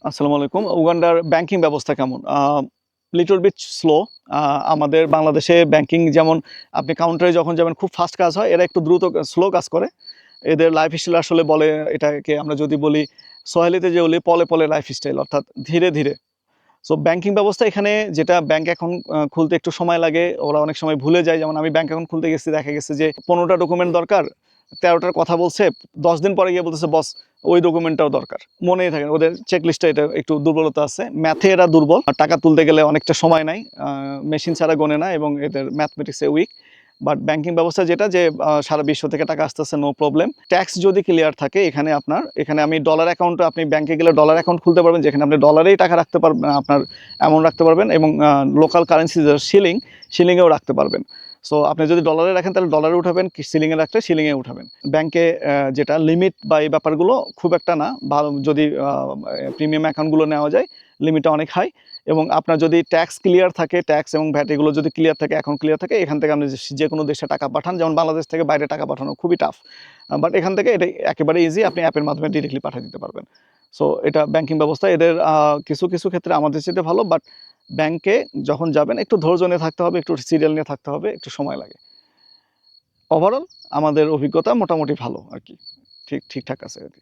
আসসালামু আলাইকুম। উগান্ডার ব্যাংকিং ব্যবস্থা কেমন? Little bit slow. আমাদের বাংলাদেশে ব্যাংকিং যেমন আপনি কাউন্টারে যখন যাবেন খুব ফাস্ট কাজ হয়, এরা একটু দ্রুত স্লো কাজ করে। এদের লাইফস্টাইল আসলে বলে এটাকে আমরা যদি বলি সোয়াহিলিতে যে বলি পলে, পলে লাইফস্টাইল অর্থাৎ ধীরে, ধীরে। সো ব্যাংকিং ব্যবস্থা এখানে যেটা ব্যাংক অ্যাকাউন্ট খুলতে একটু সময় লাগে। ওরা অনেক সময় ভুলে যায়। যেমন আমি ব্যাংক অ্যাকাউন্ট খুলতে গেছি, দেখা গেছে যে ১৫ টা ডকুমেন্ট দরকার। ১৩ টার কথা বলছে। ১০ দিন পরে গিয়ে বলতেছে, "বস ওই ডকুমেন্টটাও দরকার।" মনেই থাকে না। ওদের চেক লিস্টে এটা একটু দুর্বলতা আছে। ম্যাথে এরা দুর্বল। আর টাকা তুলতে গেলে অনেকটা সময় নেয়। মেশিন ছাড়া গোনে না এবং এদের ম্যাথমেটিক্সে উইক। বাট ব্যাংকিং ব্যবস্থা যেটা যে সারা বিশ্ব থেকে টাকা আসতেছে, নো প্রবলেম। ট্যাক্স যদি ক্লিয়ার থাকে এখানে আমি ডলার অ্যাকাউন্টে, আপনি ব্যাংকে গেলে ডলার অ্যাকাউন্ট খুলতে পারবেন, যেখানে আপনি ডলারেই টাকা রাখতে পারবেন, আপনার অ্যামাউন্ট রাখতে পারবেন এবং লোকাল কারেন্সি শিলিংয়েও রাখতে পারবেন। সো আপনি যদি ডলারে রাখেন তাহলে ডলারে উঠাবেন, শিলিংয়ে রাখলে শিলিংয়ে উঠাবেন। ব্যাংকে যেটা লিমিট বা এই ব্যাপারগুলো খুব একটা না, ভালো যদি প্রিমিয়াম অ্যাকাউন্টগুলো নেওয়া যায়, লিমিটটা অনেক হাই। এবং আপনার যদি ট্যাক্স ক্লিয়ার থাকে, ট্যাক্স এবং ভ্যাট এগুলো যদি ক্লিয়ার থাকে, অ্যাকাউন্ট ক্লিয়ার থাকে, এখান থেকে আপনি যে কোনো দেশে টাকা পাঠান, যেমন বাংলাদেশ থেকে বাইরে টাকা পাঠানো খুবই টাফ। বাট এখান থেকে এটা একেবারে ইজি, আপনি অ্যাপের মাধ্যমে ডিরেক্টলি পাঠিয়ে দিতে পারবেন। সো এটা ব্যাংকিং ব্যবস্থা এদের কিছু, কিছু ক্ষেত্রে আমাদের চাইতে ভালো। বাট ব্যাংকে যখন যাবেন একটু ধৈর্য নিয়ে থাকতে হবে, একটু সিরিয়াল নিয়ে থাকতে হবে, একটু সময় লাগে। ওভারঅল আমাদের অভিজ্ঞতা মোটামুটি ভালো আরকি। ঠিকঠাক আছে আরকি।